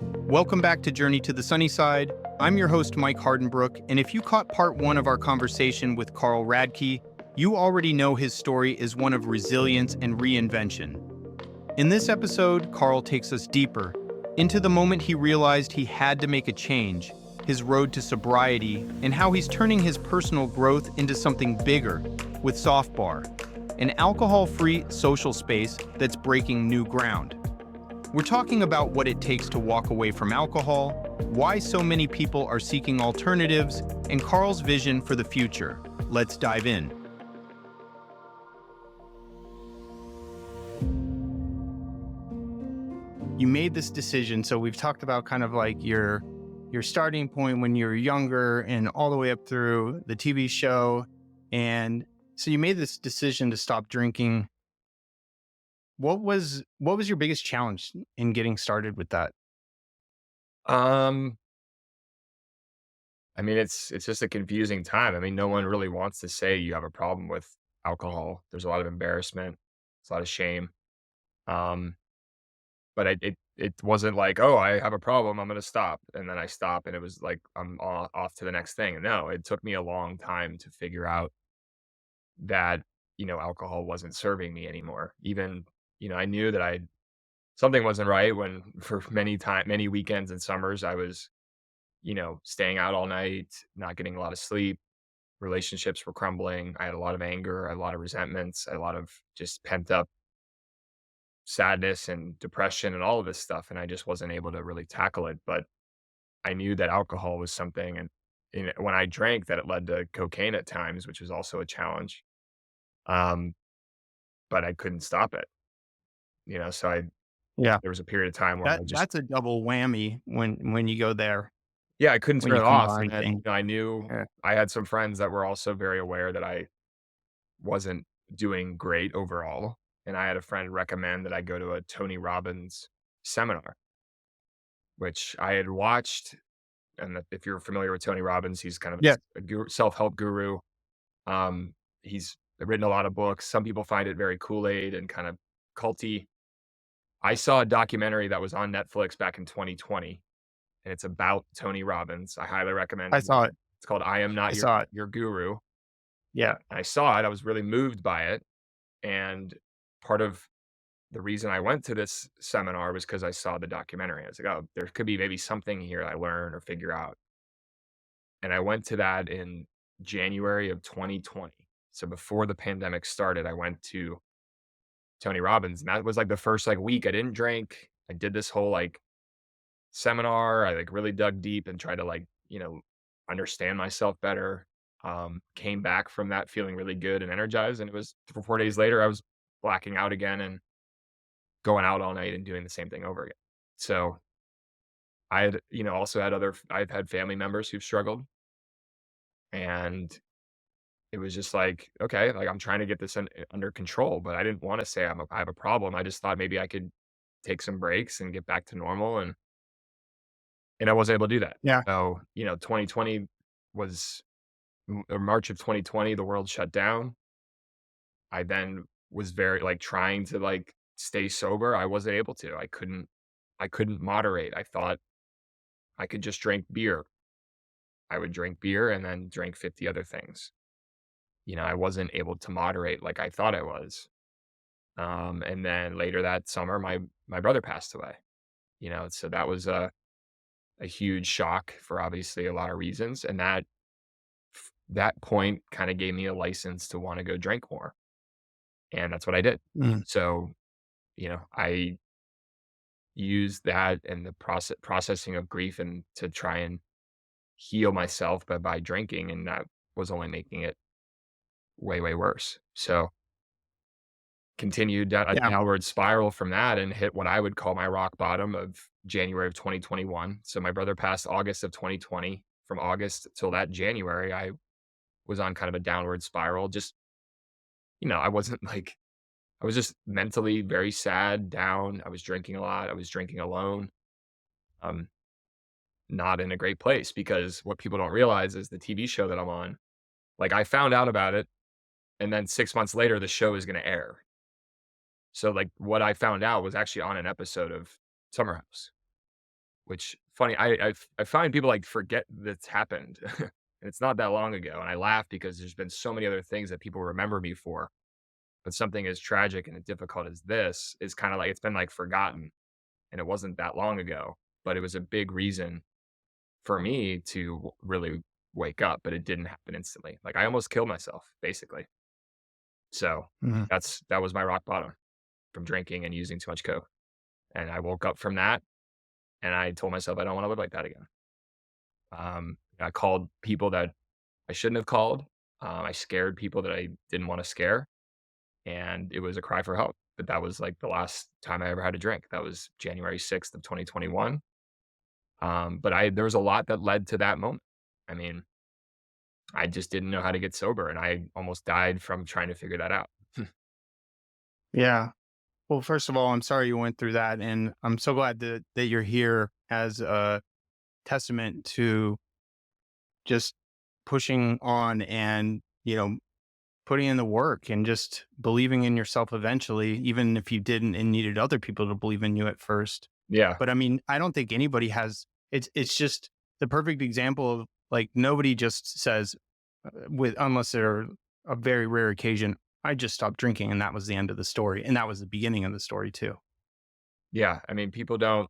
Welcome back to Journey to the Sunnyside. I'm your host, Mike Hardenbrook, and if you caught part one of our conversation with Carl Radke, you already know his story is one of resilience and reinvention. In this episode, Carl takes us deeper into the moment he realized he had to make a change, his road to sobriety, and how he's turning his personal growth into something bigger with SoftBar, an alcohol-free social space that's breaking new ground. We're talking about what it takes to walk away from alcohol, why so many people are seeking alternatives, and Carl's vision for the future. Let's dive in. You made this decision, so we've talked about kind of like your starting point when you were younger and all the way up through the TV show. And so you made this decision to stop drinking. What was your biggest challenge in getting started with that? Um, I mean, it's just a confusing time. I mean, no one really wants to say you have a problem with alcohol. There's a lot of embarrassment, there's a lot of shame. Um, but it wasn't like, oh, I have a problem, I'm gonna stop, and then I stop, and it was like off to the next thing. No, it took me a long time to figure out that alcohol wasn't serving me anymore. Even I knew that I something wasn't right when for many weekends and summers I was staying out all night, not getting a lot of sleep. Relationships were crumbling. I had a lot of anger, I had a lot of resentments, a lot of just pent up sadness and depression and all of this stuff. And I just wasn't able to really tackle it. But I knew that alcohol was something. And when I drank, that it led to cocaine at times, which was also a challenge. Um, but I couldn't stop it, So Yeah, there was a period of time where that I just, that's a double whammy when you go there, yeah, I couldn't when turn you it off. combine And things. I knew Yeah. I had some friends that were also very aware that I wasn't doing great overall, and I had a friend recommend that I go to a Tony Robbins seminar, which I had watched, and if you're familiar with Tony Robbins, he's kind of Yeah. a self-help guru. He's written a lot of books. Some people find it very Kool-Aid and kind of culty. I saw a documentary that was on Netflix back in 2020, and it's about Tony Robbins. I highly recommend I it. saw it. It's called I Am I Not saw it. Your Guru. Yeah. I saw it, I was really moved by it, and part of the reason I went to this seminar was because I saw the documentary. I was like, "Oh, there could be maybe something here I learn or figure out." And I went to that in January of 2020. So before the pandemic started, I went to Tony Robbins, and that was, like, the first, like, week I didn't drink. I did this whole, like, seminar. I, like, really dug deep and tried to, like, understand myself better. Came back from that feeling really good and energized, and it was 4 days later, I was blacking out again and going out all night and doing the same thing over again. So, I had, also had I've had family members who've struggled, and it was just like, okay, like, I'm trying to get this under control, but I didn't wanna say I have a problem. I just thought maybe I could take some breaks and get back to normal, and I wasn't able to do that. Yeah. So, 2020 was March of 2020, the world shut down. I then was very like, trying to, like, stay sober. I wasn't able to. I couldn't moderate. I thought I could just drink beer. I would drink beer and then drink 50 other things. I wasn't able to moderate like I thought I was. And then later that summer, my brother passed away, so that was a huge shock for obviously a lot of reasons, and that point kinda gave me a license to wanna go drink more, and that's what I did. Mm. So, I used that and the processing of grief and to try and heal myself by drinking, and that was only making it way, way worse. So, continued down a Yeah. downward spiral from that and hit what I would call my rock bottom of January of 2021. So, my brother passed August of 2020. From August till that January, I was on kind of a downward spiral. Just, I wasn't like I was just mentally very sad, down. I was drinking a lot. I was drinking alone. Um, not in a great place because what people don't realize is the TV show that I'm on, like, I found out about it, and then 6 months later, the show is gonna air. So, like, what I found out was actually on an episode of Summer House. which funny, I find people, like, forget that's happened, and it's not that long ago, and I laugh because there's been so many other things that people remember me for, but something as tragic and as difficult as this is kinda like it's been, like, forgotten, and it wasn't that long ago, but it was a big reason for me to really wake up, but it didn't happen instantly. Like, I almost killed myself, basically. So, Mhm. that was my rock bottom from drinking and using too much coke, and I woke up from that, and I told myself, "I don't wanna live like that again." I called people that I shouldn't have called. I scared people that I didn't wanna scare, and it was a cry for help, but that was, like, the last time I ever had a drink. That was January 6th of 2021. But I there was a lot that led to that moment. I mean, I just didn't know how to get sober, and I almost died from trying to figure that out. Yeah. Well, first of all, I'm sorry you went through that, and I'm so glad that you're here as a testament to just pushing on and, putting in the work and just believing in yourself eventually, even if you didn't and needed other people to believe in you at first. Yeah, But I mean, I don't think anybody has it's just the perfect example of like nobody just says with unless they're a very rare occasion, I just stopped drinking and that was the end of the story. And that was the beginning of the story too. yeah. I mean, people don't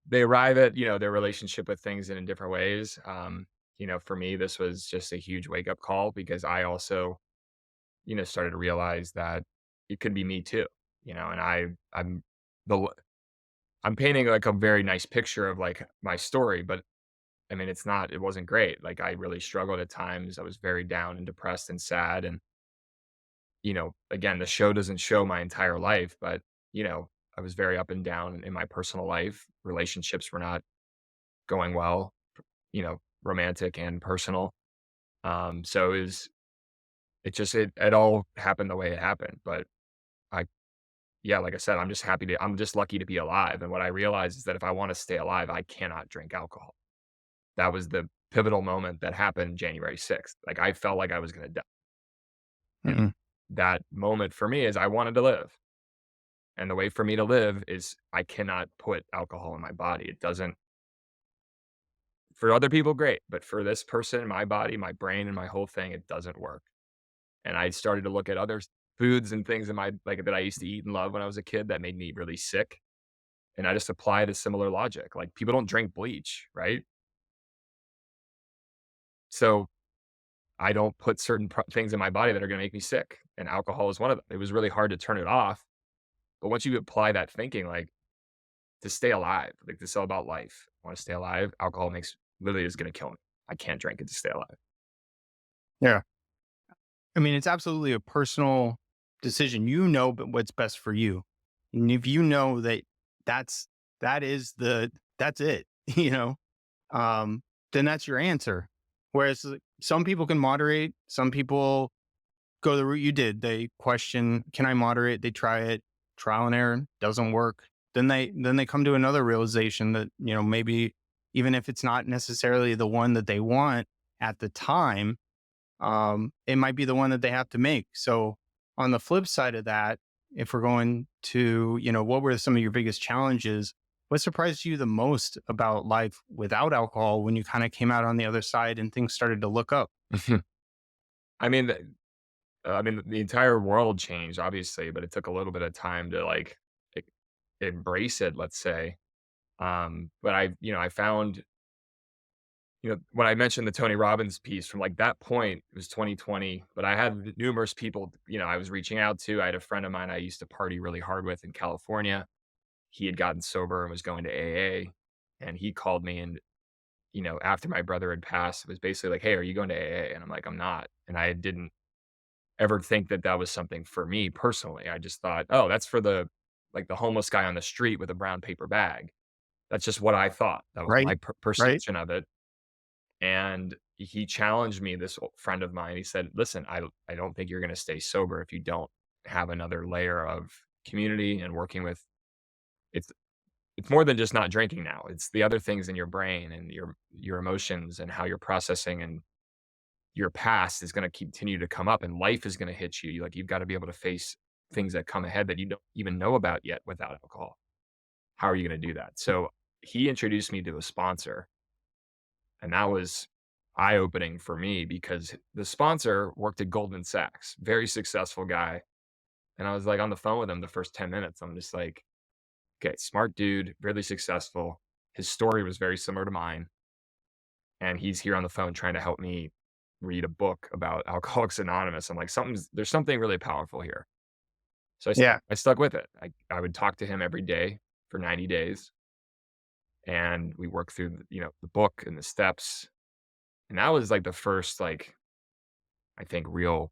they arrive at, their relationship with things in different ways. For me, this was just a huge wake up call because I also, started to realize that it could be me too, and the l I'm painting, like, a very nice picture of, like, my story, but I mean, it wasn't great. Like, I really struggled at times. I was very down and depressed and sad. And, again, the show doesn't show my entire life, but, I was very up and down in my personal life. Relationships were not going well, romantic and personal. So it all happened the way it happened. But I, yeah, like I said, I'm just lucky to be alive. And what I realized is that if I want to stay alive, I cannot drink alcohol. That was the pivotal moment that happened January 6th. Like, I felt like I was gonna die, and Mm-mm. that moment for me is I wanted to live, and the way for me to live is I cannot put alcohol in my body. It doesn't for other people, great, but for this person, my body, my brain, and my whole thing, it doesn't work, and I started to look at other foods and things in my like, that I used to eat and love when I was a kid that made me really sick, and I just applied a similar logic. Like, people don't drink bleach, right? So I don't put certain things in my body that are gonna make me sick, and alcohol is one of them. It was really hard to turn it off, but once you apply that thinking, like, to stay alive, like, this is all about life. I wanna stay alive, alcohol makes literally is gonna kill me. I can't drink it to stay alive. Yeah. I mean, it's absolutely a personal decision. You know what's best for you. And if you know that that's that's it, you know, um, then that's your answer. Whereas some people can moderate, some people go the route you did. They question, can I moderate? They try it, trial and error, doesn't work. Then they come to another realization that, maybe even if it's not necessarily the one that they want at the time, it might be the one that they have to make. So on the flip side of that, if we're going to, what were some of your biggest challenges? What surprised you the most about life without alcohol when you kind of came out on the other side and things started to look up? I mean, the entire world changed, obviously, but it took a little bit of time to, like, e embrace it, let's say. But I found when I mentioned the Tony Robbins piece from, like, that point, it was 2020, but I had numerous people, I was reaching out to. I had a friend of mine I used to party really hard with in California. He had gotten sober and was going to AA, and he called me and, after my brother had passed, was basically like, "Hey, are you going to AA?" And I'm like, "I'm not." And I didn't ever think that that was something for me personally. I just thought, "Oh, that's for the homeless guy on the street with a brown paper bag." That's just what I thought. That was my Right. Right. perception of it. And he challenged me, this friend of mine. He said, "Listen, I don't think you're gonna stay sober if you don't have another layer of community and working with." It's it's more than just not drinking now. It's the other things in your brain and your emotions and how you're processing, and your past is gonna continue to come up, and life is gonna hit you. Like, you've gotta be able to face things that come ahead that you don't even know about yet without alcohol. How are you gonna do that? So, he introduced me to a sponsor, and that was eye-opening for me because the sponsor worked at Goldman Sachs, very successful guy, and I was, like, on the phone with him the first 10 minutes. I'm just like, "Okay, smart dude, really successful." His story was very similar to mine, and he's here on the phone trying to help me read a book about Alcoholics Anonymous. I'm like, there's something really powerful here. So Yeah. I stuck with it. I would talk to him every day for 90 days, and we worked through, the book and the steps, and that was, like, the first, like, I think, real,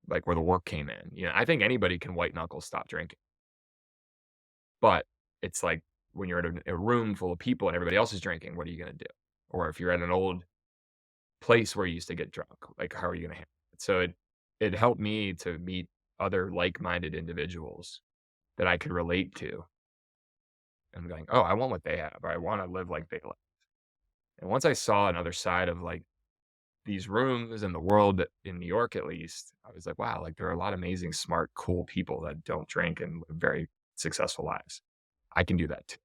like, where the work came in. I think anybody can white knuckle stop drinking, but it's like when you're in a room full of people and everybody else is drinking, what are you gonna do? Or if you're at an old place where you used to get drunk, like, how are you gonna handle it? So it helped me to meet other like-minded individuals that I could relate to. I'm going, "Oh, I want what they have, or I wanna live like they live." And once I saw another side of, like, these rooms and the world that in New York at least, I was like, "Wow, like, there are a lot of amazing, smart, cool people that don't drink and live very successful lives. I can do that too."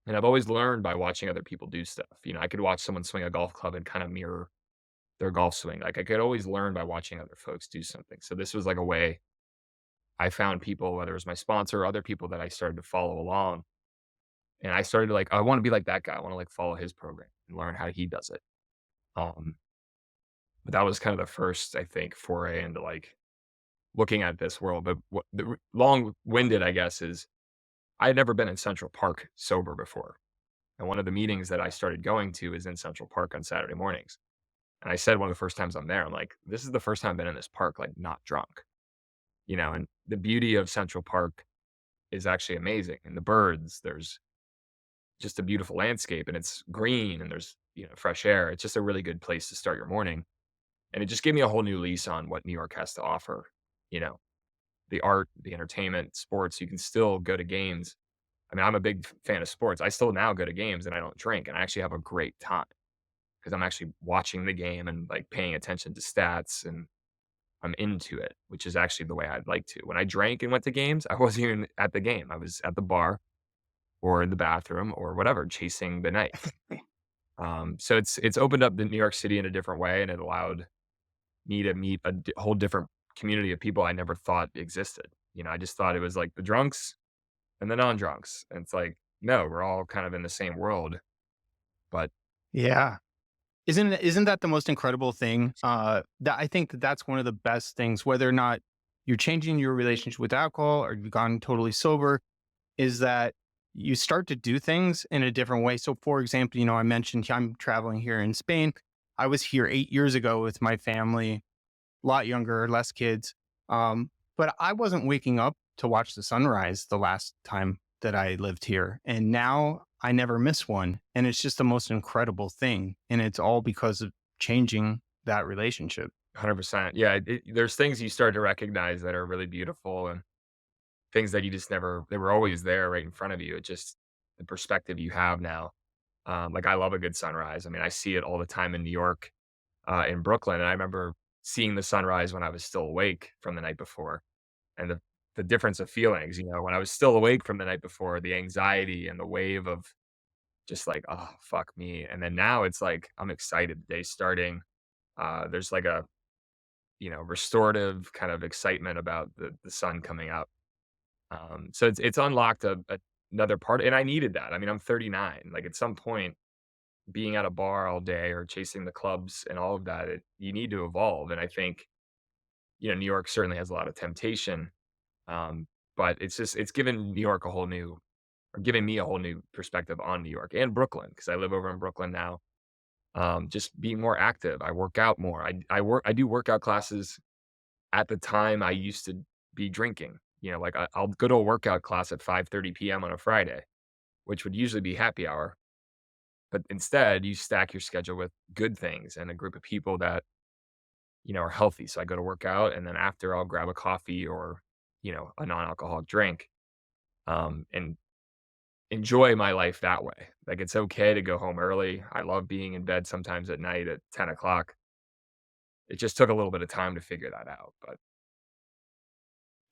And I've always learned by watching other people do stuff. I could watch someone swing a golf club and kinda mirror their golf swing. Like, I could always learn by watching other folks do something. So this was like a way I found people, whether it was my sponsor or other people that I started to follow along. And I started to like, I want to be like that guy. I want to like follow his program and learn how he does it. Um, but that was kind of the first, I think, foray into like looking at this world. But what the long-winded, I guess, is I had never been in Central Park sober before. And one of the meetings that I started going to is in Central Park on Saturday mornings. And I said one of the first times I'm there, I'm like, this is the first time I've been in this park, like not drunk. And the beauty of Central Park is actually amazing. And the birds, there's just a beautiful landscape and it's green and there's, fresh air. It's just a really good place to start your morning. And it just gave me a whole new lease on what New York has to offer. You know, the art, the entertainment, sports, you can still go to games. I mean, I'm a big fan of sports. I still now go to games and I don't drink and I actually have a great time because I'm actually watching the game and like paying attention to stats and I'm into it, which is actually the way I'd like to. When I drank and went to games, I wasn't even at the game. I was at the bar or in the bathroom or whatever, chasing the night. So it's opened up the New York City in a different way, and it allowed me to meet a whole different community of people I never thought existed. I just thought it was like the drunks and the non-drunks, and it's like, no, we're all kind of in the same world. But Yeah. Isn't that the most incredible thing? That I think that's one of the best things, whether or not you're changing your relationship with alcohol or you've gone totally sober, is that you start to do things in a different way. So, for example, I mentioned I'm traveling here in Spain. I was here 8 years ago with my family, a lot younger, less kids. But I wasn't waking up to watch the sunrise the last time that I lived here. And now I never miss one. And it's just the most incredible thing. And it's all because of changing that relationship. 100%, yeah, there's things you start to recognize that are really beautiful and things that you just never, they were always there right in front of you. It just the perspective you have now. Like I love a good sunrise. I mean, I see it all the time in New York, in Brooklyn, and I remember seeing the sunrise when I was still awake from the night before, and the difference of feelings. When I was still awake from the night before, the anxiety and the wave of just like, oh fuck me, and then now it's like I'm excited. The day's starting. There's like a restorative kind of excitement about the sun coming up. So it's unlocked another part, and I needed that. I mean, I'm 39. Like at some point, being at a bar all day or chasing the clubs and all of that, you need to evolve. And I think New York certainly has a lot of temptation, but it's given New York a whole new, or giving me a whole new perspective on New York and Brooklyn because I live over in Brooklyn now. Just being more active, I work out more. I do workout classes at the time I used to be drinking. Like I'll go to a workout class at 5:30 p.m. on a Friday, which would usually be happy hour. But instead, you stack your schedule with good things and a group of people that, are healthy. So I go to work out and then after I'll grab a coffee or, a non-alcoholic drink, and enjoy my life that way. Like it's okay to go home early. I love being in bed sometimes at night at 10 o'clock. It just took a little bit of time to figure that out. But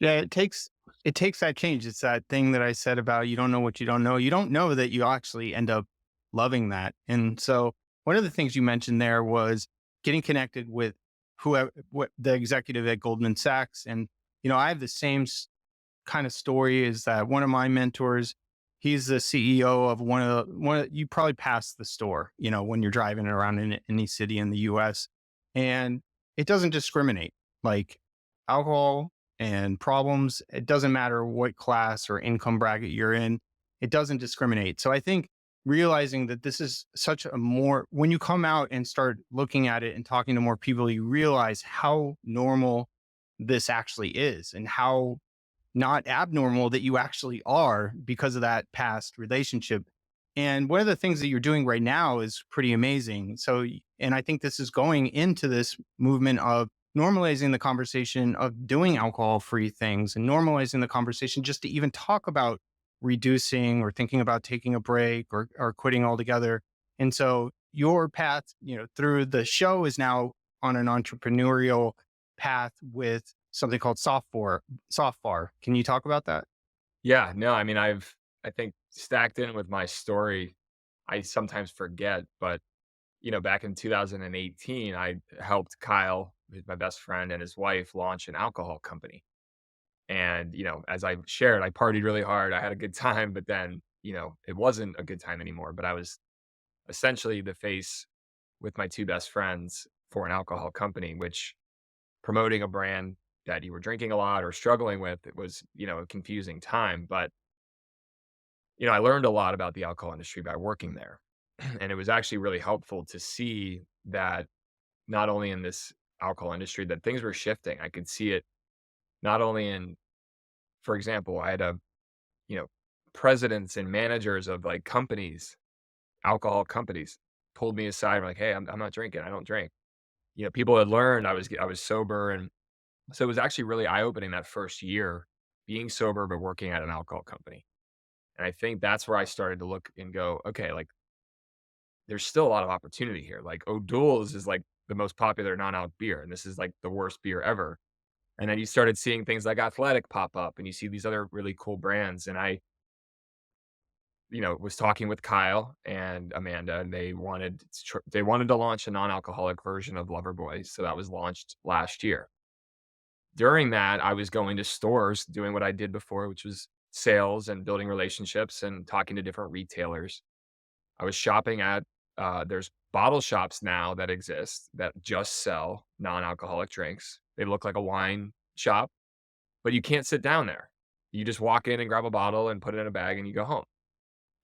Yeah, it takes that change. It's that thing that I said about you don't know what you don't know. You don't know that you actually end up loving that. And so one of the things you mentioned there was getting connected with whoever what the executive at Goldman Sachs. And I have the same kind of story is that one of my mentors, he's the CEO of you probably pass the store, when you're driving around in any city in the US. And it doesn't discriminate. Like alcohol and problems, it doesn't matter what class or income bracket you're in, it doesn't discriminate. So I think realizing that this is such a more when you come out and start looking at it and talking to more people, you realize how normal this actually is and how not abnormal that you actually are because of that past relationship. And one of the things that you're doing right now is pretty amazing. So, and I think this is going into this movement of normalizing the conversation of doing alcohol free things and normalizing the conversation just to even talk about reducing or thinking about taking a break or quitting altogether. And so your path, through the show is now on an entrepreneurial path with something called SoftBar. Can you talk about that? Yeah, no, I mean, I think stacked in with my story, I sometimes forget, but back in 2018, I helped Kyle, who's my best friend, and his wife launch an alcohol company. And, as I shared, I partied really hard. I had a good time, but then, it wasn't a good time anymore. But I was essentially the face with my two best friends for an alcohol company, which promoting a brand that you were drinking a lot or struggling with, it was, a confusing time. But, I learned a lot about the alcohol industry by working there. And it was actually really helpful to see that not only in this alcohol industry that things were shifting. I could see it not only in, for example, I had you know, presidents and managers of like companies, alcohol companies, pulled me aside and were like, "Hey, I'm not drinking. I don't drink." People had learned I was sober, and so it was actually really eye opening that first year being sober but working at an alcohol company. And I think that's where I started to look and go, okay, like there's still a lot of opportunity here. Like O'Doul's is like the most popular non-alc beer, and this is like the worst beer ever. And then you started seeing things like Athletic pop up, and you see these other really cool brands. And I, was talking with Kyle and Amanda, and they wanted to launch a non-alcoholic version of Loverboy, so that was launched last year. During that, I was going to stores doing what I did before, which was sales and building relationships and talking to different retailers. I was shopping at there's bottle shops now that exist that just sell non-alcoholic drinks. They look like a wine shop, but you can't sit down there. You just walk in and grab a bottle and put it in a bag and you go home.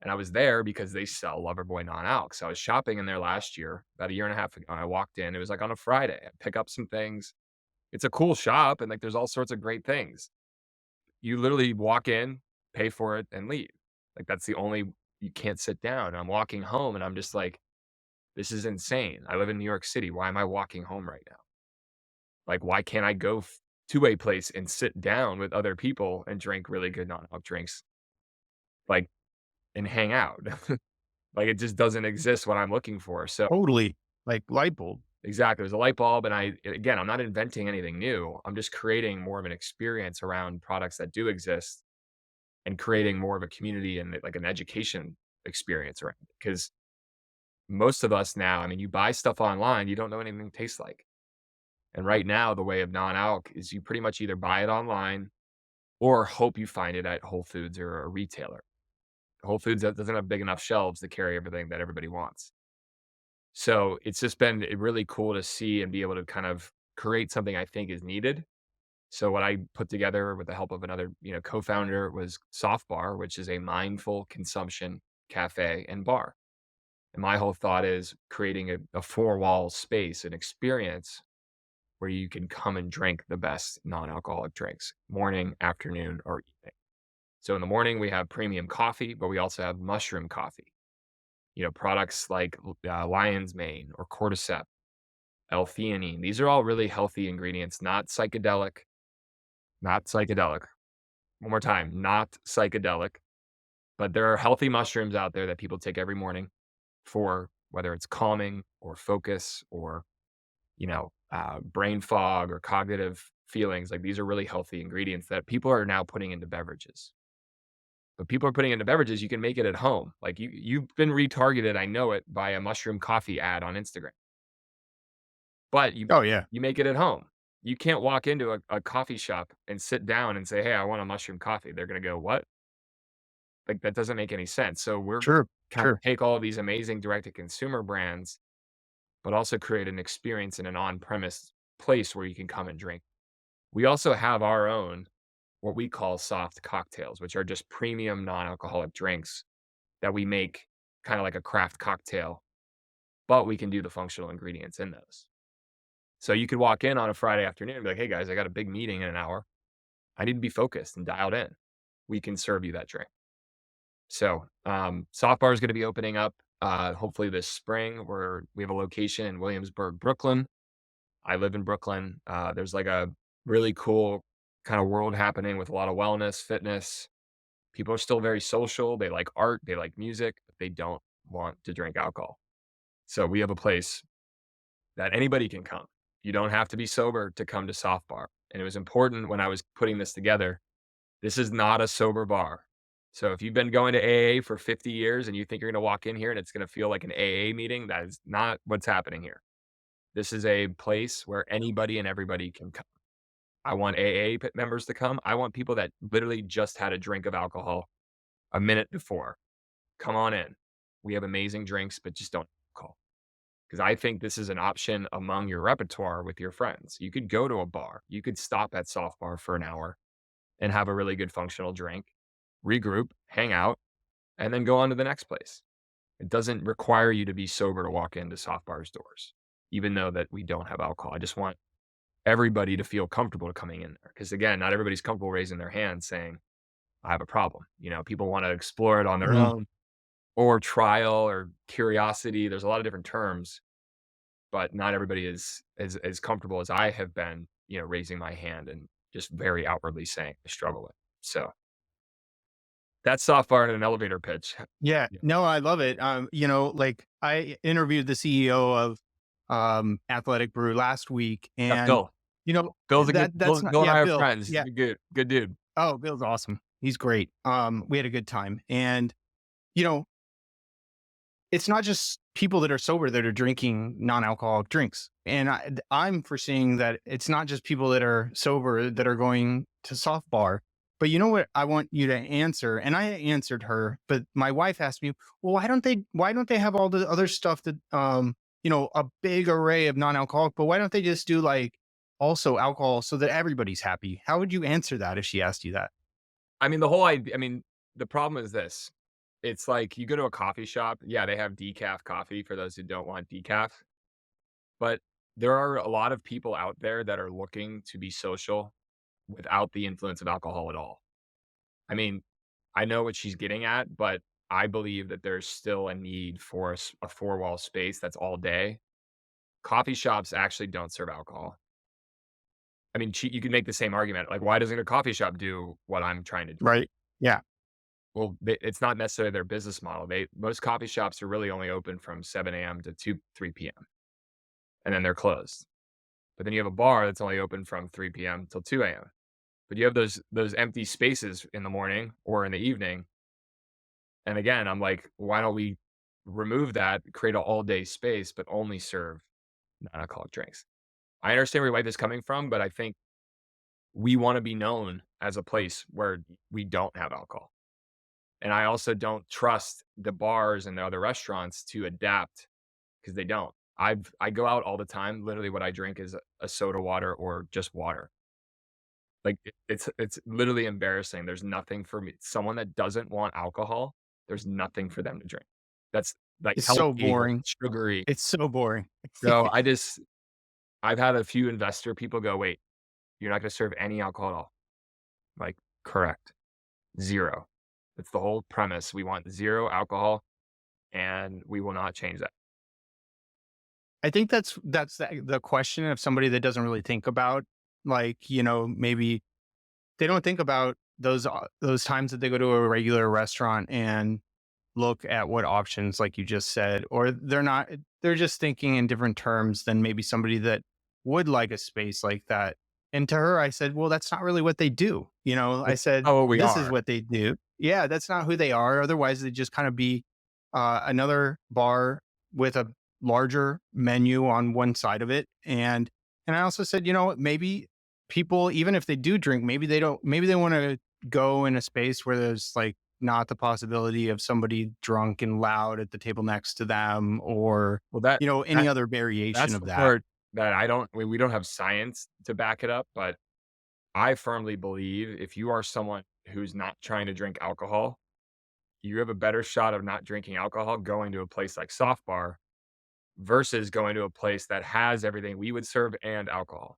And I was there because they sell Loverboy non-alc. So I was shopping in there last year, about a year and a half ago. I walked in. It was like on a Friday. I pick up some things. It's a cool shop and like there's all sorts of great things. You literally walk in, pay for it, and leave. Like that's the only you can't sit down. I'm walking home and I'm just like, this is insane. I live in New York City. Why am I walking home right now? Like, why can't I go to a place and sit down with other people and drink really good non-alc drinks, like, and hang out? Like, it just doesn't exist what I'm looking for. So Totally. Like light bulb. exactly, there's a light bulb, and again, I'm not inventing anything new. I'm just creating more of an experience around products that do exist and creating more of a community and like an education experience around it. Because most of us now, I mean, you buy stuff online, you don't know what anything tastes like. And right now, the way of non-alc is you pretty much either buy it online or hope you find it at Whole Foods or a retailer. Whole Foods doesn't have big enough shelves to carry everything that everybody wants. So it's just been really cool to see and be able to kind of create something I think is needed. So what I put together with the help of another, co-founder was SoftBar, which is a mindful consumption cafe and bar. And my whole thought is creating a four-wall space, an experience where you can come and drink the best non-alcoholic drinks, morning, afternoon, or evening. So in the morning, we have premium coffee, but we also have mushroom coffee. Products like lion's mane or cordyceps, L-theanine. These are all really healthy ingredients, not psychedelic, not psychedelic. One more time, not psychedelic, but there are healthy mushrooms out there that people take every morning for whether it's calming or focus or brain fog or cognitive feelings. Like, these are really healthy ingredients that people are now putting into beverages. But people are putting into beverages, you can make it at home. Like, you've been retargeted, I know it, by a mushroom coffee ad on Instagram, but Oh yeah. you make it at home. You can't walk into a coffee shop and sit down and say, "Hey, I want a mushroom coffee." They're gonna go, "What?" Like, that doesn't make any sense. So we're True. kind of True. take all of these amazing direct to consumer brands, but also create an experience in an on-premise place where you can come and drink. We also have our own, what we call soft cocktails, which are just premium non-alcoholic drinks that we make kind of like a craft cocktail, but we can do the functional ingredients in those. So you could walk in on a Friday afternoon and be like, "Hey guys, I got a big meeting in an hour. I need to be focused and dialed in." We can serve you that drink. So, SoftBar is going to be opening up, hopefully this spring, where we have a location in Williamsburg, Brooklyn. I live in Brooklyn. There's like a really cool kind of world happening with a lot of wellness, fitness. People are still very social. They like art, they like music, but they don't want to drink alcohol. So we have a place that anybody can come. You don't have to be sober to come to SoftBar. And it was important when I was putting this together. This is not a sober bar. So if you've been going to AA for 50 years and you think you're going to walk in here and it's going to feel like an AA meeting, that is not what's happening here. This is a place where anybody and everybody can come. I want members to come. I want people that literally just had a drink of alcohol a minute before. Come on in. We have amazing drinks, but just don't call. Because I think this is an option among your repertoire with your friends. You could go to a bar. You could stop at Soft Bar for an hour and have a really good functional drink, regroup, hang out, and then go on to the next place. It doesn't require you to be sober to walk into Soft Bar's doors, even though that we don't have alcohol. I just want everybody to feel comfortable coming in there. Because again, not everybody's comfortable raising their hand saying, "I have a problem." People want to explore it on their Mhm. own, or trial, or curiosity. There's a lot of different terms, but not everybody is as comfortable as I have been, raising my hand and just very outwardly saying I struggle with. So that's soft bar in an elevator pitch. Yeah. Yeah. No, I love it. Like I interviewed the CEO of Athletic Brew last week, Yeah, and Bill. Bill's a good that's not, Bill and yeah, I are Bill. friends. He's Yeah. a good dude. Oh, Bill's awesome. He's great. We had a good time. And you know, it's not just people that are sober that are drinking non-alcoholic drinks. And I'm foreseeing that it's not just people that are sober that are going to soft bar. But you know what I want you to answer? And I answered her, but my wife asked me, well, why don't they have all the other stuff that, a big array of non-alcoholic, but why don't they just do like also alcohol so that everybody's happy? How would you answer that if she asked you that? I mean, the whole idea. I mean, the problem is this. It's like you go to a coffee shop. Yeah, they have decaf coffee for those who don't want decaf. But there are a lot of people out there that are looking to be social without the influence of alcohol at all. I mean, I know what she's getting at, but I believe that there's still a need for a four-wall space that's all day. Coffee shops actually don't serve alcohol. I mean, you can make the same argument, like, why doesn't a coffee shop do what I'm trying to do? Right. Yeah. Well, it's not necessarily their business model. Most coffee shops are really only open from 7 AM to 2, 3 PM, and then they're closed. But then you have a bar that's only open from 3 PM till 2 AM. But you have those empty spaces in the morning or in the evening. And again, I'm like, why don't we remove that, create an all-day space, but only serve non-alcoholic drinks? I understand where your wife is coming from, but I think we wanna be known as a place where we don't have alcohol. And I also don't trust the bars and the other restaurants to adapt, because they don't. I go out all the time. Literally, what I drink is a soda water or just water. Like, it's literally embarrassing. There's nothing for me. Someone that doesn't want alcohol, there's nothing for them to drink. That's like It's so healthy or boring. sugary. It's so boring. So I've had a few investor people go, "Wait, you're not gonna serve any alcohol at all?" I'm like, "Correct. 0. That's the whole premise. We want 0 alcohol, and we will not change that." I think that's the question of somebody that doesn't really think about, like, maybe they don't think about those times that they go to a regular restaurant and look at what options, like you just said, or they're just thinking in different terms than maybe somebody that would like a space like that. And to her, I said, well, that's not really what they do. I That's said, not what we this is are. what they do. Yeah, that's not who they are. Otherwise, they just kind of be another bar with a larger menu on one side of it. And I also said, maybe people, even if they do drink, maybe they don't, maybe they want to go in a space where there's like not the possibility of somebody drunk and loud at the table next to them, or, Well, that any that other variation that's of the that. part that I don't we don't have science to back it up, but I firmly believe if you are someone who's not trying to drink alcohol, you have a better shot of not drinking alcohol going to a place like SoftBar versus going to a place that has everything we would serve and alcohol.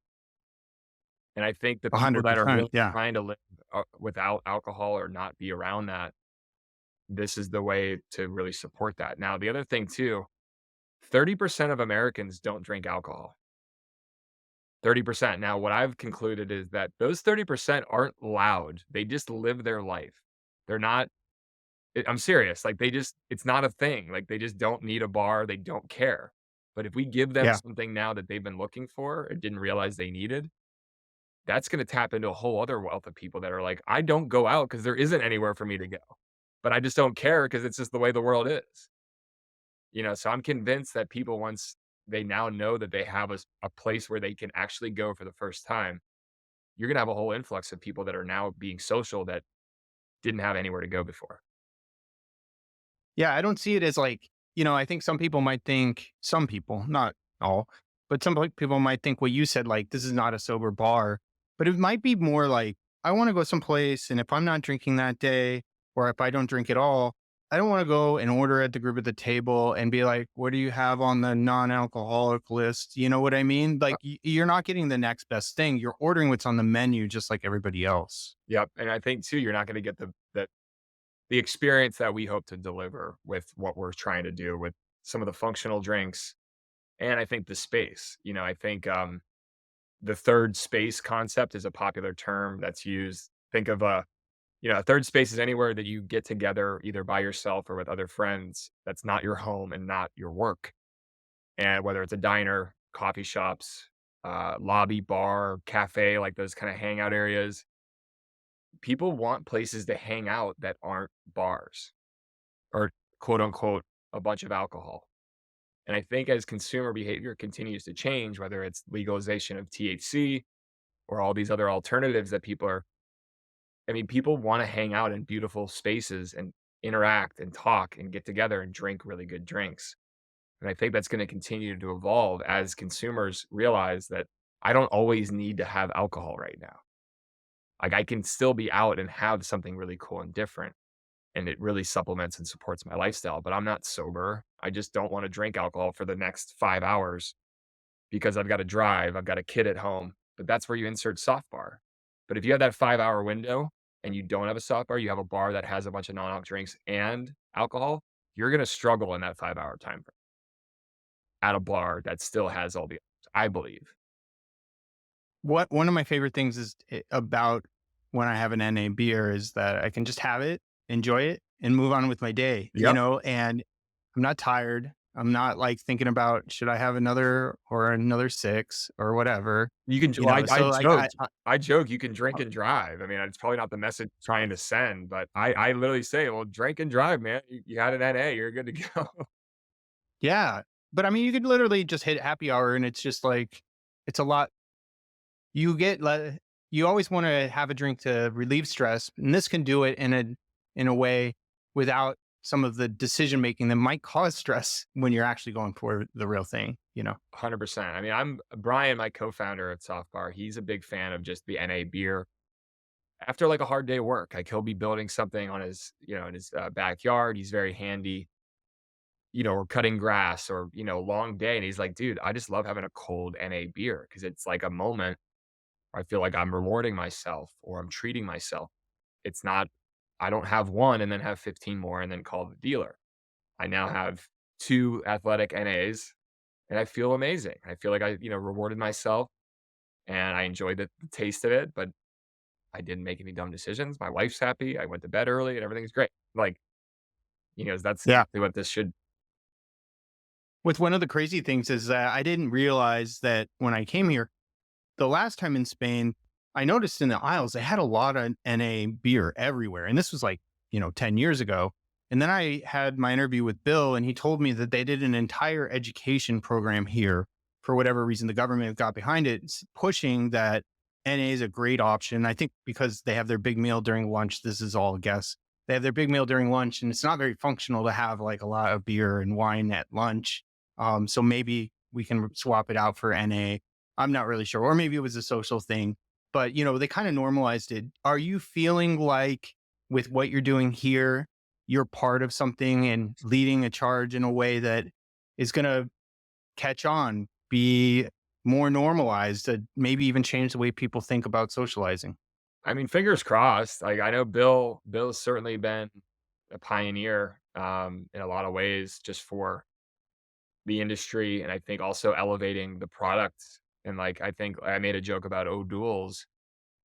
And I think the people that are 100%. really Yeah. trying to live, without alcohol or not be around that, this is the way to really support that. Now, the other thing too, 30% of Americans don't drink alcohol. 30%. Now, what I've concluded is that those 30% aren't loud. They just live their life. They're not I'm serious, like, it's not a thing, like, they just don't need a bar, they don't care. But if we give them Yeah. something now that they've been looking for and didn't realize they needed, that's gonna tap into a whole other wealth of people that are like, "I don't go out because there isn't anywhere for me to go, but I just don't care because it's just the way the world is." So I'm convinced that people, once they now know that they have a place where they can actually go for the first time, you're gonna have a whole influx of people that are now being social that didn't have anywhere to go before. Yeah, I don't see it as like, I think some people, not all, but some people might think what you said, like, this is not a sober bar, but it might be more like, I want to go someplace. And if I'm not drinking that day, or if I don't drink at all, I don't want to go and order at the group at the table and be like, what do you have on the non alcoholic list? You know what I mean? Like, you're not getting the next best thing. You're ordering what's on the menu, just like everybody else. Yep, and I think too, you're not gonna get the experience that we hope to deliver with what we're trying to do with some of the functional drinks, and I think the space. I think, the third space concept is a popular term that's used. Think of a third space is anywhere that you get together either by yourself or with other friends that's not your home and not your work, and whether it's a diner, coffee shops, lobby, bar, cafe, like those kinda hangout areas. People want places to hang out that aren't bars or quote unquote a bunch of alcohol. And I think as consumer behavior continues to change, whether it's legalization of THC or all these other alternatives that I mean, people want to hang out in beautiful spaces and interact and talk and get together and drink really good drinks. And I think that's going to continue to evolve as consumers realize that I don't always need to have alcohol right now. Like I can still be out and have something really cool and different, and it really supplements and supports my lifestyle, but I'm not sober. I just don't wanna drink alcohol for the next 5 hours because I've gotta drive, I've got a kid at home, but that's where you insert soft bar. But if you have that 5-hour window and you don't have a soft bar, you have a bar that has a bunch of non-alc drinks and alcohol, you're gonna struggle in that 5-hour time frame at a bar that still has all the I believe. What One of my favorite things is about when I have an NA beer is that I can just have it, enjoy it, and move on with my day, Yep. and I'm not tired. I'm not like thinking about should I have another six or whatever, You can well, I so like I joke you can drink and drive. I mean, it's probably not the message I'm trying to send, but I literally say, "Well, drink and drive, man. You had an NA, you're good to go." yeah, but I mean you could literally just hit happy hour and it's just like it's a lot. You get le You always wanna have a drink to relieve stress, and this can do it in a way without some of the decision making that might cause stress when you're actually going for the real thing? 100%. I mean, I'm Brian, my co-founder at SoftBar, he's a big fan of just the NA beer. After, like, a hard day of work, like, he'll be building something on in his, backyard. He's very handy, or cutting grass or, long day, and he's like, "Dude, I just love having a cold NA beer because it's like a moment where I feel like I'm rewarding myself or I'm treating myself. It's not I don't have 1 and then have 15 more and then call the dealer. I now have 2 athletic NAs, and I feel amazing. I feel like I, rewarded myself, and I enjoyed the taste of it, but I didn't make any dumb decisions. My wife's happy. I went to bed early, and everything's great. Like, that's Yeah. exactly what this should. With one of the crazy things is that I didn't realize that when I came here, the last time in Spain, I noticed in the aisles, they had a lot of NA beer everywhere. And this was like, 10 years ago. And then I had my interview with Bill, and he told me that they did an entire education program here. For whatever reason, the government got behind it, pushing that NA is a great option. I think because they have their big meal during lunch. This is all a guess. They have their big meal during lunch, and it's not very functional to have like a lot of beer and wine at lunch. So maybe we can swap it out for NA. I'm not really sure. Or maybe it was a social thing, but they kind of normalized it. Are you feeling like with what you're doing here, you're part of something and leading a charge in a way that is going to catch on, be more normalized, maybe even change the way people think about socializing? I mean, fingers crossed. Like I know Bill's certainly been a pioneer in a lot of ways just for the industry, and I think also elevating the product. And like I think I made a joke about O'Doul's,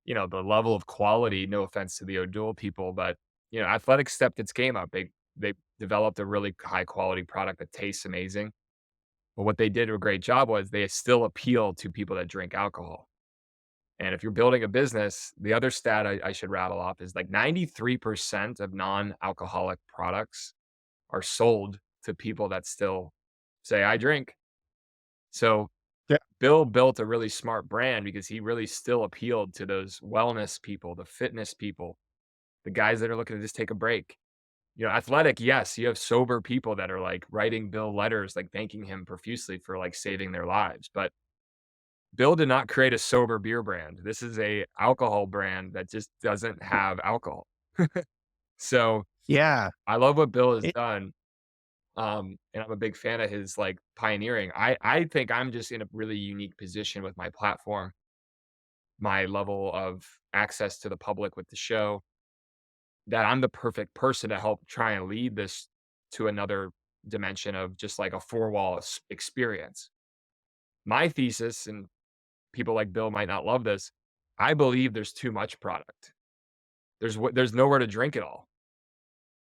the level of quality, no offense to the O'Doul people, but Athletic stepped its game up. They developed a really high quality product that tastes amazing. But what they did a great job was they still appeal to people that drink alcohol. And if you're building a business, the other stat I should rattle off is like 93% of non-alcoholic products are sold to people that still say, I drink. So Yeah. Bill built a really smart brand because he really still appealed to those wellness people, the fitness people, the guys that are looking to just take a break. Athletic, yes, you have sober people that are like writing Bill letters, like thanking him profusely for like saving their lives. But Bill did not create a sober beer brand. This is a alcohol brand that just doesn't have alcohol. So Yeah. I love what Bill has It, done. And I'm a big fan of his like pioneering. I think I'm just in a really unique position with my platform, my level of access to the public with the show, that I'm the perfect person to help try and lead this to another dimension of just like a experience. My thesis, and people like Bill might not love this, I believe there's too much product. There's nowhere to drink it all.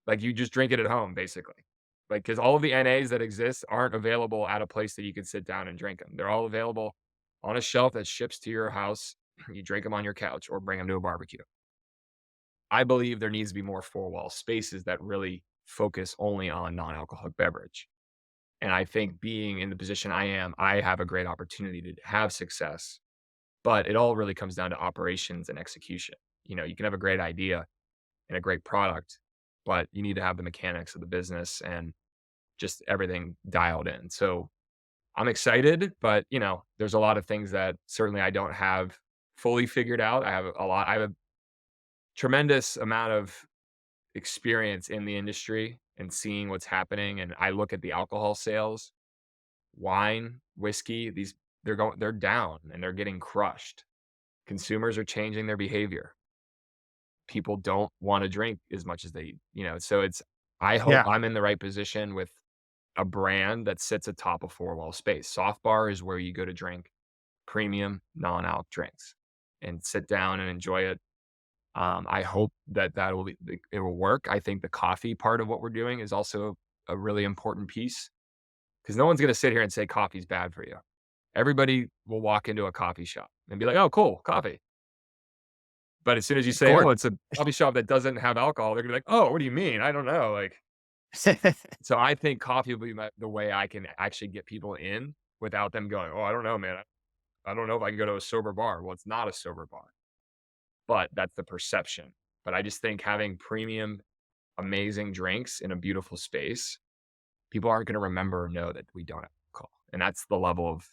Like, you just drink it at home, basically. Like, because all of the NAs that exist aren't available at a place that you can sit down and drink them. 'em. They're all available on a shelf that ships to your house. You drink them on your couch or bring them to a barbecue. I believe there needs to be more four-wall spaces that really focus only on non-alcoholic beverage. And I think being in the position I am, I have a great opportunity to have success, but it all really comes down to operations and execution. You can have a great idea and a great product, but you need to have the mechanics of the business and just everything dialed in. So I'm excited, but there's a lot of things that certainly I don't have fully figured out. I have a tremendous amount of experience in the industry and seeing what's happening. And I look at the alcohol sales, wine, whiskey, they're down and they're getting crushed. Consumers are changing their behavior. People don't wanna drink as much as so I hope yeah. I'm in the right position with a brand that sits atop a four-wall space. SoftBar is where you go to drink premium non-alc drinks and sit down and enjoy it. I hope it will work. I think the coffee part of what we're doing is also a really important piece because no one's gonna sit here and say coffee's bad for you. Everybody will walk into a coffee shop and be like, "Oh, cool, coffee." But as soon as you Of say, course. "Oh, it's a coffee shop that doesn't have alcohol," they're gonna be like, "Oh, what do you mean? I don't know." Like, so I think coffee will be the way I can actually get people in without them going, "Oh, I don't know, man. I don't know if I can go to a sober bar." Well, it's not a sober bar, but that's the perception. But I just think having premium, amazing drinks in a beautiful space, people aren't gonna remember or know that we don't have alcohol, and that's the level of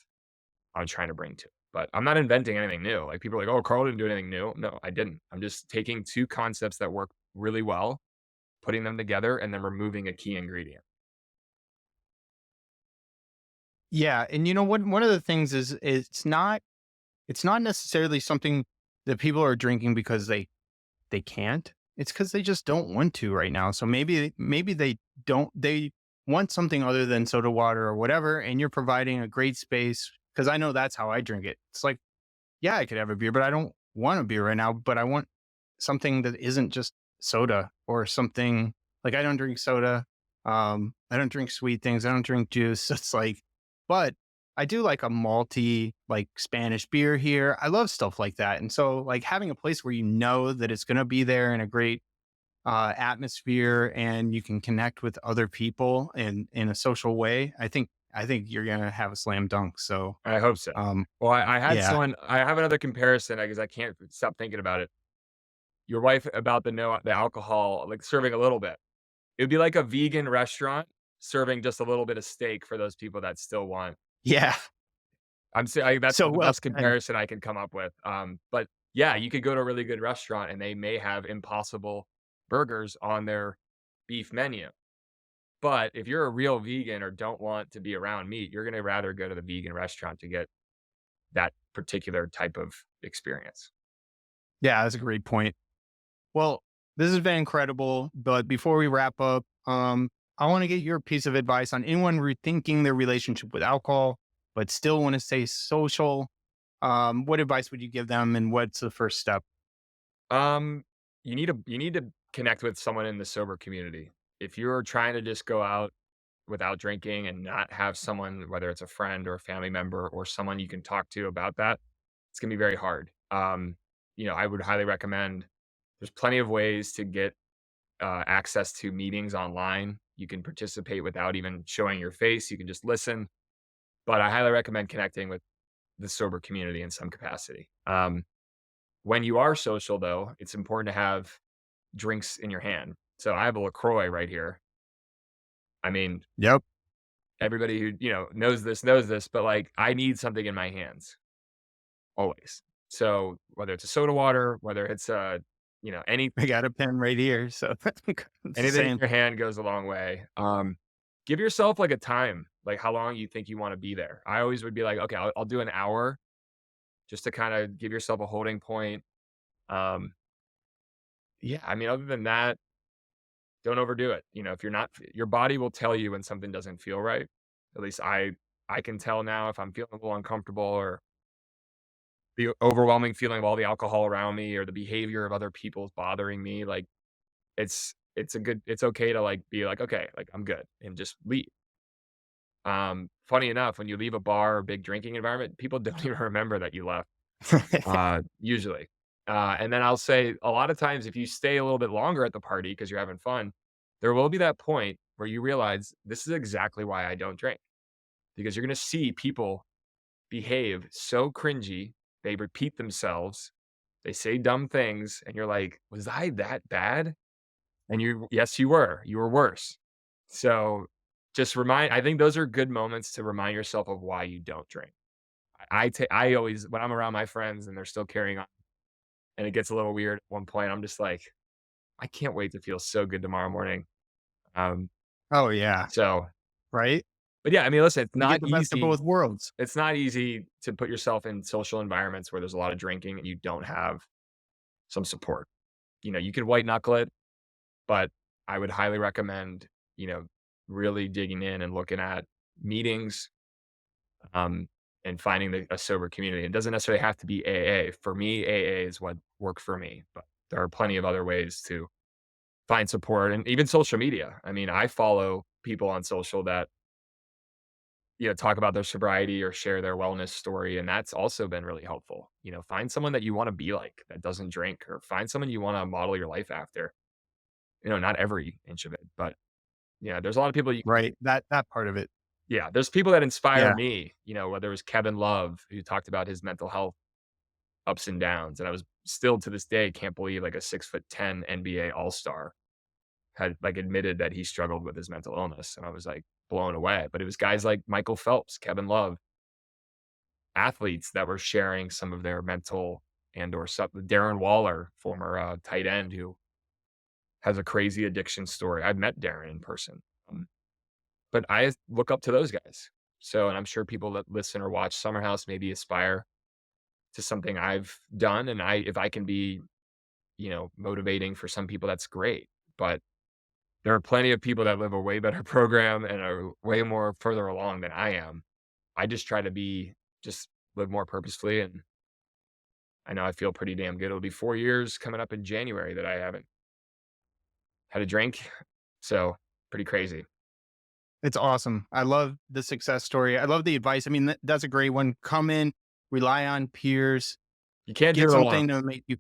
I'm trying to bring to it. But I'm not inventing anything new. Like, people are like, "Oh, Carl didn't do anything new." No, I didn't. I'm just taking 2 concepts that work really well, putting them together, and then removing a key ingredient. Yeah, and what? One of the things is it's not necessarily something that people are drinking because they can't. It's because they just don't want to right now. So maybe they want something other than soda water or whatever, and you're providing a great space. Because I know that's how I drink it. It's like, yeah, I could have a beer, but I don't want a beer right now. But I want something that isn't just soda or something like I don't drink soda. I don't drink sweet things. I don't drink juice. It's like, but I do like a malty, like Spanish beer here. I love stuff like that. And so like having a place where you know that it's going to be there in a great atmosphere and you can connect with other people in a social way, I think you're going to have a slam dunk. So, I hope so. um, Well, I had yeah. someone I have another comparison because I can't stop thinking about it. Your wife about the alcohol, like, serving a little bit. It'd be like a vegan restaurant serving just a little bit of steak for those people that still want. Yeah. That's So the well best said. comparison I can come up with, but yeah, you could go to a really good restaurant and they may have Impossible burgers on their beef menu, but if you're a real vegan or don't want to be around meat, you're gonna rather go to the vegan restaurant to get that particular type of experience. Yeah, that's a great point. Well, this has been incredible. But before we wrap up, I want to get your piece of advice on anyone rethinking their relationship with alcohol, but still want to stay social. What advice would you give them, and what's the first step? Um, you need to connect with someone in the sober community. If you're trying to just go out without drinking and not have someone, whether it's a friend or a family member or someone you can talk to about that, it's gonna be very hard. I would highly recommend there's plenty of ways to get access to meetings online. You can participate without even showing your face. You can just listen. But I highly recommend connecting with the sober community in some capacity. When you are social, though, it's important to have drinks in your hand. So I have a LaCroix right here. I mean, Yep. everybody who knows this, but like I need something in my hands always. So whether it's a soda water, whether it's any I got a pen right here. So it's the anything in same. your hand goes a long way. Give yourself like a time, like how long you think you want to be there. I always would be like, okay, I'll do an hour just to kind of give yourself a holding point. Um, yeah, I mean, other than that, don't overdo it. If you're not, your body will tell you when something doesn't feel right. At least I can tell now if I'm feeling a little uncomfortable or the overwhelming feeling of all the alcohol around me or the behavior of other people is bothering me. Like it's okay to like be like, okay, like I'm good and just leave. Funny enough, when you leave a bar or big drinking environment, people don't even remember that you left, usually. And then I'll say a lot of times if you stay a little bit longer at the party because you're having fun, there will be that point where you realize this is exactly why I don't drink. Because you're gonna see people behave so cringy, they repeat themselves, they say dumb things, and you're like, "Was I that bad?" And yes, you were. You were worse. So, I think those are good moments to remind yourself of why you don't drink. I always when I'm around my friends and they're still carrying on and it gets a little weird at one point, I'm just like, "I can't wait to feel so good tomorrow morning." Um, Oh yeah. so Right. but yeah, I mean, listen, You get the best of both worlds. it's not easy to put yourself in social environments where there's a lot of drinking and you don't have some support. You can white knuckle it, but I would highly recommend, you know, really digging in and looking at meetings, um, and finding a sober community. It doesn't necessarily have to be AA. For me, AA is what worked for me, but there are plenty of other ways to find support and even social media. I mean, I follow people on social that, talk about their sobriety or share their wellness story. And that's also been really helpful. Find someone that you want to be like that doesn't drink, or find someone you want to model your life after. Not every inch of it, but yeah, there's a lot of people you can Right. That part of it. yeah, there's people that inspire Yeah. me, whether it was Kevin Love, who talked about his mental health ups and downs, and I was still to this day can't believe like a 6'10" NBA all-star had like admitted that he struggled with his mental illness, and I was like blown away. But it was guys like Michael Phelps, Kevin Love, athletes that were sharing some of their mental and or Darren Waller, former tight end who has a crazy addiction story. I've met Darren in person. But I look up to those guys. So, and I'm sure people that listen or watch Summer House maybe aspire to something I've done, and if I can be, motivating for some people, that's great. But there are plenty of people that live a way better program and are way more further along than I am. I just try to just live more purposefully, and I know I feel pretty damn good. It'll be 4 years coming up in January that I haven't had a drink, so pretty crazy. It's awesome. I love the success story. I love the advice. I mean, that's a great one. Come in, rely on peers, You can't do get it alone. something to make you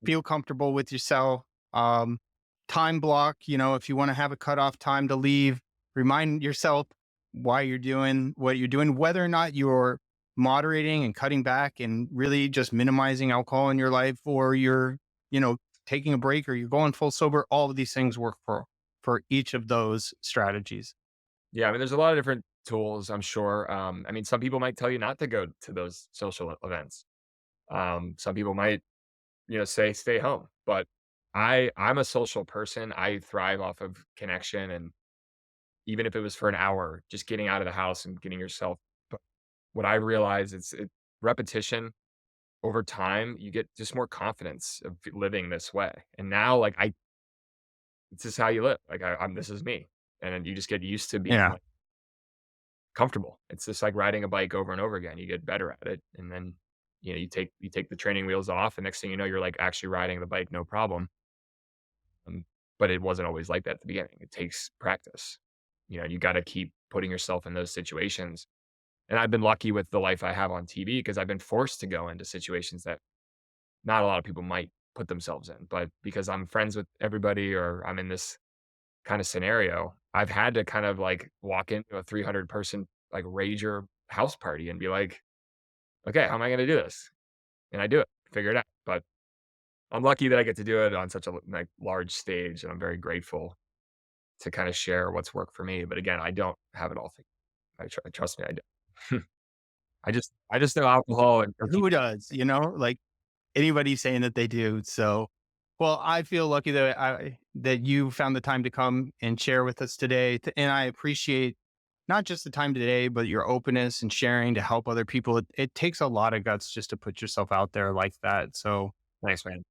feel comfortable with yourself. Um, Time block, if you want to have a cutoff time to leave, remind yourself why you're doing what you're doing, whether or not you're moderating and cutting back and really just minimizing alcohol in your life, or you're, you know, taking a break or you're going full sober. All of these things work for each of those strategies. Yeah, I mean, there's a lot of different tools, I'm sure. I mean, some people might tell you not to go to those social events. Some people might, say stay home. But I'm a social person. I thrive off of connection, and even if it was for an hour, just getting out of the house and getting yourself. But what I realize is repetition over time. You get just more confidence of living this way, and now like this is how you live. Like I'm this is me, and then you just get used to being Yeah. like comfortable. It's just like riding a bike over and over again. You get better at it, and then you take the training wheels off, and next thing you know, you're like actually riding the bike, no problem. Um, but it wasn't always like that at the beginning. It takes practice. You got to keep putting yourself in those situations. And I've been lucky with the life I have on TV because I've been forced to go into situations that not a lot of people might put themselves in. But because I'm friends with everybody or I'm in this kind of scenario, I've had to kind of like walk into a 300 person like rager house party and be like, okay, how am I going to do this? And I do it, figure it out. But I'm lucky that I get to do it on such a like large stage, and I'm very grateful to kind of share what's worked for me. But again, I don't have it all figured. Trust me, I don't. I just know alcohol and cooking. Who does, like anybody saying that they do. So, well, I feel lucky that you found the time to come and share with us today. And I appreciate not just the time today, but your openness and sharing to help other people. It takes a lot of guts just to put yourself out there like that. So, Thanks, man.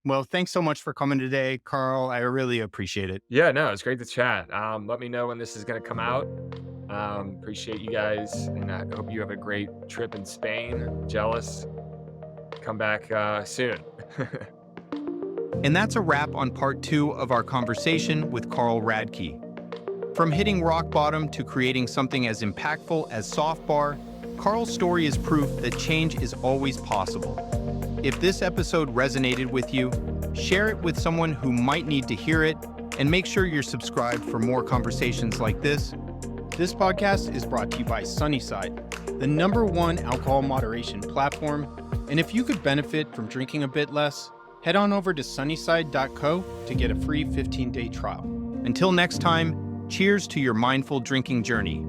well, thanks so much for coming today, Carl. I really appreciate it. Yeah, no, it's great to chat. Let me know when this is going to come out. Appreciate you guys, and I hope you have a great trip in Spain. Jealous. Come back soon. And that's a wrap on part 2 of our conversation with Carl Radke. From hitting rock bottom to creating something as impactful as SoftBar, Carl's story is proof that change is always possible. If this episode resonated with you, share it with someone who might need to hear it, and make sure you're subscribed for more conversations like this. This podcast is brought to you by Sunnyside, the #1 alcohol moderation platform. And if you could benefit from drinking a bit less, head on over to sunnyside.co to get a free 15-day trial. Until next time, cheers to your mindful drinking journey.